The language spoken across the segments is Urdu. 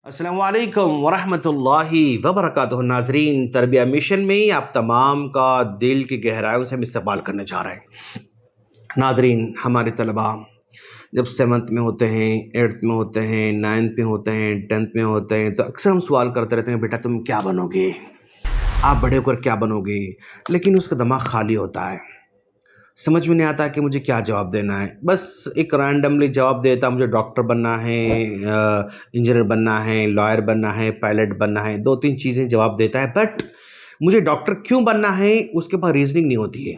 السلام علیکم ورحمۃ اللہ وبرکاتہ ناظرین، تربیہ مشن میں آپ تمام کا دل کی گہرائیوں سے ہم استقبال کرنے جا رہے ہیں۔ ناظرین، ہمارے طلباء جب 7th میں ہوتے ہیں، 8th میں ہوتے ہیں، 9th میں ہوتے ہیں، 10th میں ہوتے ہیں تو اکثر ہم سوال کرتے رہتے ہیں، بیٹا تم کیا بنو گے، آپ بڑے ہو کر کیا بنو گے؟ لیکن اس کا دماغ خالی ہوتا ہے، سمجھ میں نہیں آتا کہ مجھے کیا جواب دینا ہے، بس ایک رینڈملی جواب دیتا، مجھے ڈاکٹر بننا ہے، انجینئر بننا ہے، لائر بننا ہے، پائلٹ بننا ہے، 2-3 چیزیں جواب دیتا ہے، بٹ مجھے ڈاکٹر کیوں بننا ہے اس کے پاس ریزننگ نہیں ہوتی ہے،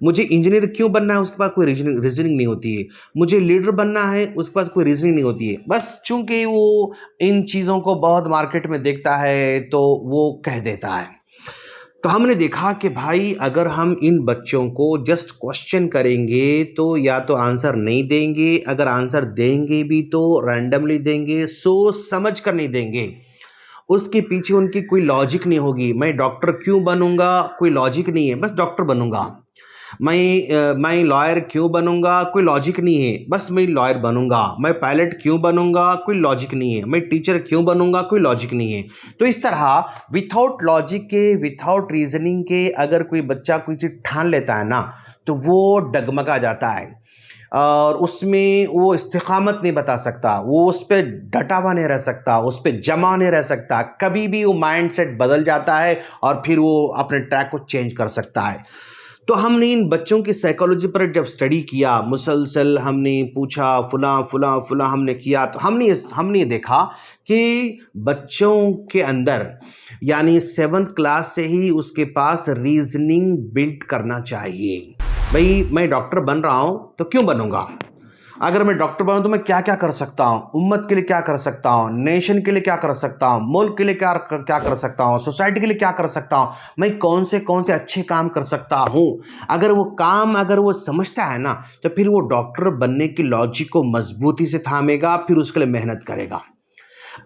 مجھے انجینئر کیوں بننا ہے اس کے پاس کوئی ریزننگ نہیں ہوتی ہے، مجھے لیڈر بننا ہے اس کے پاس کوئی ریزننگ نہیں ہوتی ہے، بس چونکہ وہ ان چیزوں کو بہت مارکیٹ میں دیکھتا ہے تو وہ کہہ دیتا ہے۔ تو ہم نے دیکھا کہ بھائی اگر ہم ان بچوں کو جسٹ کوشچن کریں گے تو یا تو آنسر نہیں دیں گے، اگر آنسر دیں گے بھی تو رینڈملی دیں گے، سوچ سمجھ کر نہیں دیں گے، اس کے پیچھے ان کی کوئی لاجک نہیں ہوگی۔ میں ڈاکٹر کیوں بنوں گا، کوئی لاجک نہیں ہے، بس ڈاکٹر بنوں گا۔ میں لائر کیوں بنوں گا، کوئی لاجک نہیں ہے، بس میں لائر بنوں گا۔ میں پائلٹ کیوں بنوں گا، کوئی لاجک نہیں ہے۔ میں ٹیچر کیوں بنوں گا، کوئی لاجک نہیں ہے۔ تو اس طرح وتھاؤٹ لاجک کے، وتھاؤٹ ریزننگ کے اگر کوئی بچہ کوئی چیز ٹھان لیتا ہے نا تو وہ ڈگمگا جاتا ہے، اور اس میں وہ استقامت نہیں بتا سکتا، وہ اس پہ ڈٹا ہوا نہیں رہ سکتا، اس پہ جمع نہیں رہ سکتا، کبھی بھی وہ مائنڈ سیٹ بدل جاتا ہے اور پھر وہ اپنے ٹریک کو چینج کر سکتا ہے۔ تو ہم نے ان بچوں کی سائیکالوجی پر جب سٹڈی کیا، مسلسل ہم نے پوچھا فلاں فلاں فلاں ہم نے کیا، تو ہم نے دیکھا کہ بچوں کے اندر یعنی 7th کلاس سے ہی اس کے پاس ریزننگ بلڈ کرنا چاہیے۔ بھئی میں ڈاکٹر بن رہا ہوں تو کیوں بنوں گا؟ اگر میں ڈاکٹر بنوں تو میں کیا کیا کر سکتا ہوں، امت کے لیے کیا کر سکتا ہوں، نیشن کے لیے کیا کر سکتا ہوں، ملک کے لیے کیا کر سکتا ہوں، سوسائٹی کے لیے کیا کر سکتا ہوں، میں کون سے اچھے کام کر سکتا ہوں۔ اگر وہ سمجھتا ہے نا تو پھر وہ ڈاکٹر بننے کی لاجک کو مضبوطی سے تھامے گا، پھر اس کے لیے محنت کرے گا۔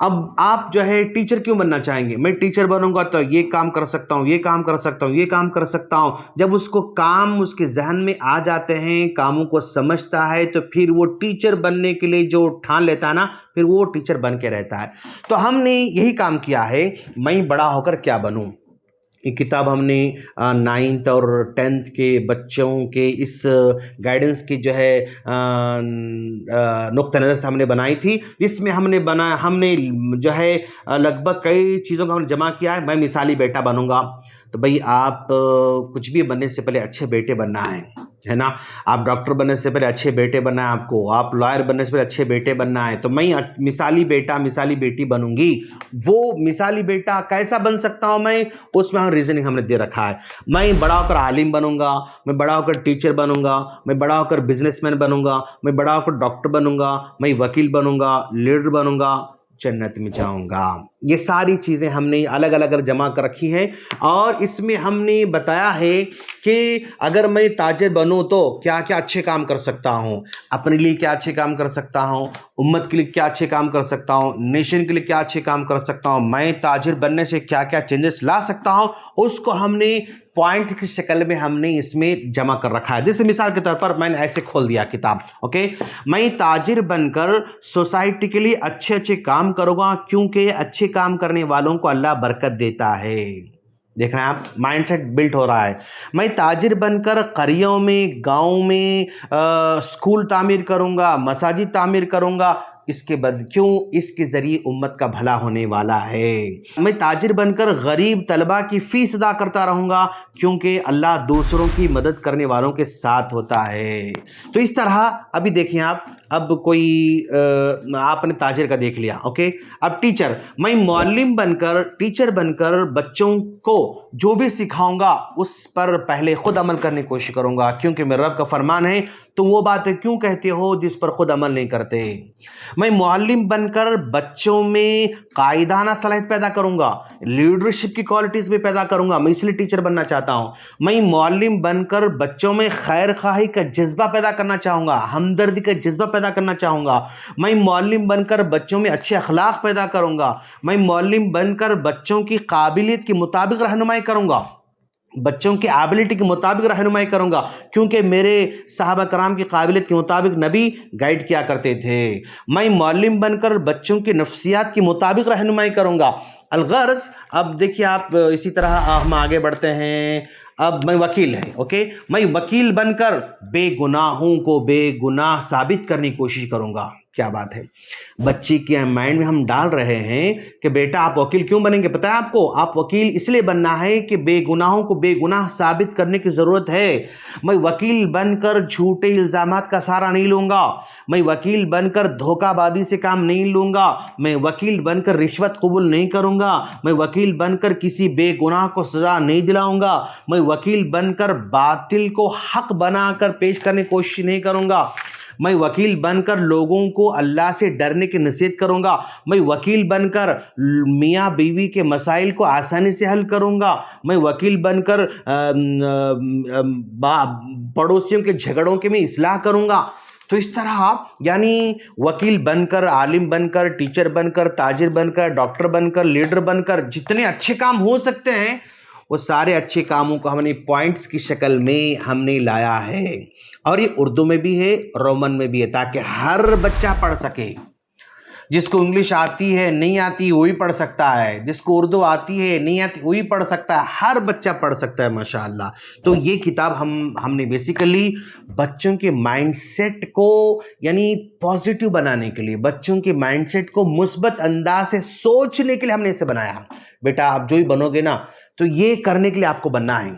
اب آپ جو ہے ٹیچر کیوں بننا چاہیں گے؟ میں ٹیچر بنوں گا تو یہ کام کر سکتا ہوں، یہ کام کر سکتا ہوں، یہ کام کر سکتا ہوں۔ جب اس کو کام اس کے ذہن میں آ جاتے ہیں، کاموں کو سمجھتا ہے، تو پھر وہ ٹیچر بننے کے لیے جو ٹھان لیتا ہے نا، پھر وہ ٹیچر بن کے رہتا ہے۔ تو ہم نے یہی کام کیا ہے، میں بڑا ہو کر کیا بنوں۔ ایک کتاب ہم نے 9th اور 10th کے بچوں کے اس گائیڈنس کی جو ہے نقطہ نظر سے ہم نے بنائی تھی، جس میں ہم نے جو ہے لگ بھگ کئی چیزوں کو ہم نے جمع کیا ہے۔ میں مثالی بیٹا بنوں گا، تو بھئی آپ کچھ بھی بننے سے پہلے اچھے بیٹے بننا ہے نا۔ آپ ڈاکٹر بننے سے پہلے اچھے بیٹے بننا ہے آپ کو، آپ لائر بننے سے پہلے اچھے بیٹے بننا ہے۔ تو میں مثالی بیٹا مثالی بیٹی بنوں گی۔ وہ مثالی بیٹا کیسا بن سکتا ہوں میں، اس میں ریزننگ ہم نے دے رکھا ہے۔ میں بڑا ہو کر عالم بنوں گا، میں بڑا ہو کر ٹیچر بنوں گا، میں بڑا ہو کر بزنس مین بنوں گا، میں بڑا ہو کر ڈاکٹر بنوں گا، میں وکیل بنوں گا، لیڈر بنوں گا، جنت میں جاؤں گا۔ یہ ساری چیزیں ہم نے الگ الگ جمع کر رکھی ہیں، اور اس میں ہم نے بتایا ہے کہ اگر میں تاجر بنوں تو کیا کیا اچھے کام کر سکتا ہوں، اپنے لیے کیا اچھے کام کر سکتا ہوں، امت کے لیے کیا اچھے کام کر سکتا ہوں، نیشن کے لیے کیا اچھے کام کر سکتا ہوں، میں تاجر بننے سے کیا کیا چینجز لا سکتا ہوں، اس کو ہم نے پوائنٹ کی شکل میں ہم نے اس میں جمع کر رکھا ہے۔ جیسے مثال کے طور پر میں نے ایسے کھول دیا کتاب، اوکے، میں تاجر بن کر سوسائٹی کے لیے اچھے کام کروں گا، کیونکہ اچھے کام کرنے والوں کو اللہ برکت دیتا ہے۔ دیکھ رہے ہیں آپ، مائنڈ سیٹ بلٹ ہو رہا ہے۔ میں تاجر بن کر قریوں میں، گاؤں میں اسکول تعمیر کروں گا، مساجد تعمیر کروں گا، اس کے ذریعے امت کا بھلا ہونے والا ہے۔ میں تاجر بن کر غریب طلبہ کی فیس ادا کرتا رہوں گا، کیونکہ اللہ دوسروں کی مدد کرنے والوں کے ساتھ ہوتا ہے۔ تو اس طرح ابھی دیکھیں آپ، اب آپ نے تاجر کا دیکھ لیا، اوکے۔ اب ٹیچر، میں معلم بن کر، ٹیچر بن کر بچوں کو جو بھی سکھاؤں گا اس پر پہلے خود عمل کرنے کی کوشش کروں گا، کیونکہ میرے رب کا فرمان ہے تم وہ باتیں کیوں کہتے ہو جس پر خود عمل نہیں کرتے۔ میں معلم بن کر بچوں میں قائدانہ صلاحیت پیدا کروں گا، لیڈرشپ کی کوالٹیز بھی پیدا کروں گا، میں اس لیے ٹیچر بننا چاہتا ہوں۔ میں معلم بن کر بچوں میں خیر خواہی کا جذبہ پیدا کرنا چاہوں گا، ہمدردی کا جذبہ پیدا کرنا چاہوں گا۔ میں معلم بن کر بچوں میں اچھے اخلاق پیدا کروں گا۔ میں معلم بن کر بچوں کی قابلیت کے مطابق رہنمائی کروں گا۔ بچوں کی ایبلٹی کے مطابق رہنمائی کروں گا، کیونکہ میرے صحابہ کرام کی قابلیت کے مطابق نبی گائیڈ کیا کرتے تھے۔ میں معلم بن کر بچوں کی نفسیات کے مطابق رہنمائی کروں گا۔ الغرض اب دیکھیے آپ اسی طرح ہم آگے بڑھتے ہیں۔ اب میں وکیل ہے، اوکے، میں وکیل بن کر بے گناہوں کو بے گناہ ثابت کرنے کی کوشش کروں گا۔ کیا بات ہے، بچی کے مائنڈ میں ہم ڈال رہے ہیں کہ بیٹا آپ وکیل کیوں بنیں گے؟ پتہ ہے آپ کو، آپ وکیل اس لیے بننا ہے کہ بے گناہوں کو بے گناہ ثابت کرنے کی ضرورت ہے۔ میں وکیل بن کر جھوٹے الزامات کا سہارا نہیں لوں گا، میں وکیل بن کر دھوکہ بازی سے کام نہیں لوں گا، میں وکیل بن کر رشوت قبول نہیں کروں گا، میں وکیل بن کر کسی بے گناہ کو سزا نہیں دلاؤں گا، میں وکیل بن کر باطل کو حق بنا کر پیش کرنے کی کوشش نہیں کروں گا، میں وکیل بن کر لوگوں کو اللہ سے ڈرنے کی نصیحت کروں گا، میں وکیل بن کر میاں بیوی کے مسائل کو آسانی سے حل کروں گا، میں وکیل بن کر پڑوسیوں کے جھگڑوں کے میں اصلاح کروں گا۔ تو اس طرح یعنی وکیل بن کر، عالم بن کر، ٹیچر بن کر، تاجر بن کر، ڈاکٹر بن کر، لیڈر بن کر جتنے اچھے کام ہو سکتے ہیں وہ سارے اچھے کاموں کو ہم نے پوائنٹس کی شکل میں ہم نے لایا ہے، اور یہ اردو میں بھی ہے، رومن میں بھی ہے، تاکہ ہر بچہ پڑھ سکے۔ جس کو انگلش آتی ہے نہیں آتی وہی پڑھ سکتا ہے، جس کو اردو آتی ہے نہیں آتی وہی پڑھ سکتا ہے، ہر بچہ پڑھ سکتا ہے ماشاءاللہ۔ تو یہ کتاب ہم نے بیسیکلی بچوں کے مائنڈ سیٹ کو یعنی پازیٹیو بنانے کے لیے، بچوں کے مائنڈ سیٹ کو مثبت انداز سے سوچنے کے لیے ہم نے اسے بنایا۔ بیٹا آپ جو ہی بنو گے نا تو یہ کرنے کے لیے آپ کو بننا ہے۔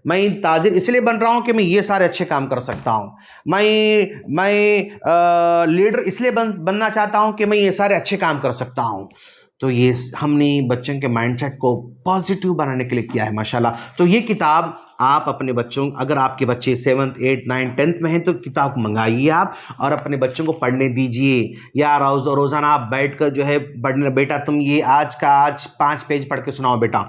میں تاجر اس لیے بن رہا ہوں کہ میں یہ سارے اچھے کام کر سکتا ہوں، میں لیڈر اس لیے بننا چاہتا ہوں کہ میں یہ سارے اچھے کام کر سکتا ہوں۔ تو یہ ہم نے بچوں کے مائنڈ سیٹ کو پازیٹیو بنانے کے لیے کیا ہے ماشاءاللہ۔ تو یہ کتاب آپ اپنے بچوں، اگر آپ کے بچے 7th 8th 9th 10th میں ہیں تو کتاب منگائیے آپ اور اپنے بچوں کو پڑھنے دیجئے، یا روزانہ آپ بیٹھ کر جو ہے پڑھنے، بیٹا تم یہ آج 5 پیج پڑھ کے سناؤ بیٹا،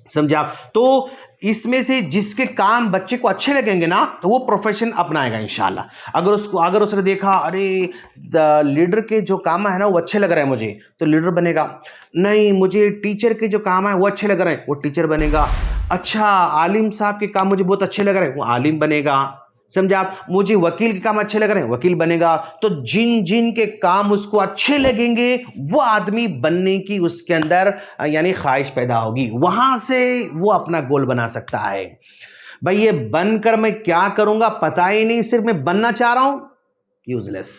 سمجھا؟ تو اس میں سے جس کے کام بچے کو اچھے لگیں گے نا تو وہ پروفیشن اپنائے گا انشاءاللہ۔ اگر اس نے دیکھا ارے لیڈر کے جو کام ہے نا وہ اچھے لگ رہے ہیں مجھے تو لیڈر بنے گا، نہیں مجھے ٹیچر کے جو کام ہے وہ اچھے لگ رہے ہیں وہ ٹیچر بنے گا، اچھا عالم صاحب کے کام مجھے بہت اچھے لگ رہے ہیں وہ عالم بنے گا، سمجھا؟ مجھے وکیل کے کام اچھے لگ رہے ہیں وکیل بنے گا۔ تو جن کے کام اس کو اچھے لگیں گے وہ آدمی بننے کی اس کے اندر یعنی خواہش پیدا ہوگی، وہاں سے وہ اپنا گول بنا سکتا ہے۔ بھائی یہ بن کر میں کیا کروں گا پتہ ہی نہیں، صرف میں بننا چاہ رہا ہوں، یوزلیس،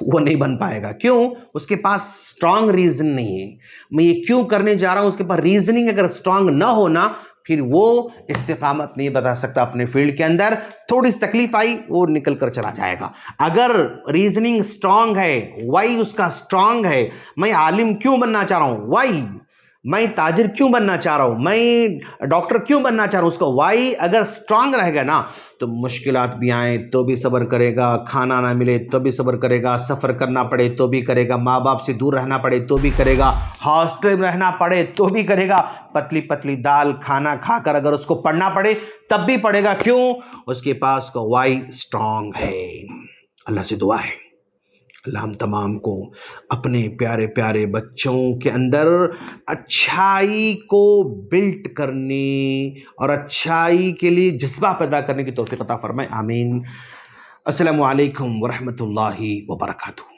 وہ نہیں بن پائے گا۔ کیوں؟ اس کے پاس سٹرونگ ریزن نہیں ہے، میں یہ کیوں کرنے جا رہا ہوں اس کے پاس ریزننگ اگر سٹرونگ نہ ہونا پھر وہ استقامت نہیں بتا سکتا اپنے فیلڈ کے اندر، تھوڑی سی تکلیف آئی وہ نکل کر چلا جائے گا۔ اگر ریزننگ سٹرونگ ہے، وائی اس کا سٹرونگ ہے، میں عالم کیوں بننا چاہ رہا ہوں، وائی، میں تاجر کیوں بننا چاہ رہا ہوں، میں ڈاکٹر کیوں بننا چاہ رہا ہوں، اس کا وائی اگر سٹرونگ رہے گا نا تو مشکلات بھی آئیں تو بھی صبر کرے گا، کھانا نہ ملے تو بھی صبر کرے گا، سفر کرنا پڑے تو بھی کرے گا، ماں باپ سے دور رہنا پڑے تو بھی کرے گا، ہاسٹل میں رہنا پڑے تو بھی کرے گا، پتلی پتلی دال کھانا کھا کر اگر اس کو پڑھنا پڑے تب بھی پڑھے گا۔ کیوں؟ اس کے پاس کا وائی سٹرونگ ہے۔ اللہ سے دعا ہے اللہ ہم تمام کو اپنے پیارے پیارے بچوں کے اندر اچھائی کو بلڈ کرنے اور اچھائی کے لیے جذبہ پیدا کرنے کی توفیق عطا فرمائے، آمین۔ السلام علیکم ورحمۃ اللہ وبرکاتہ۔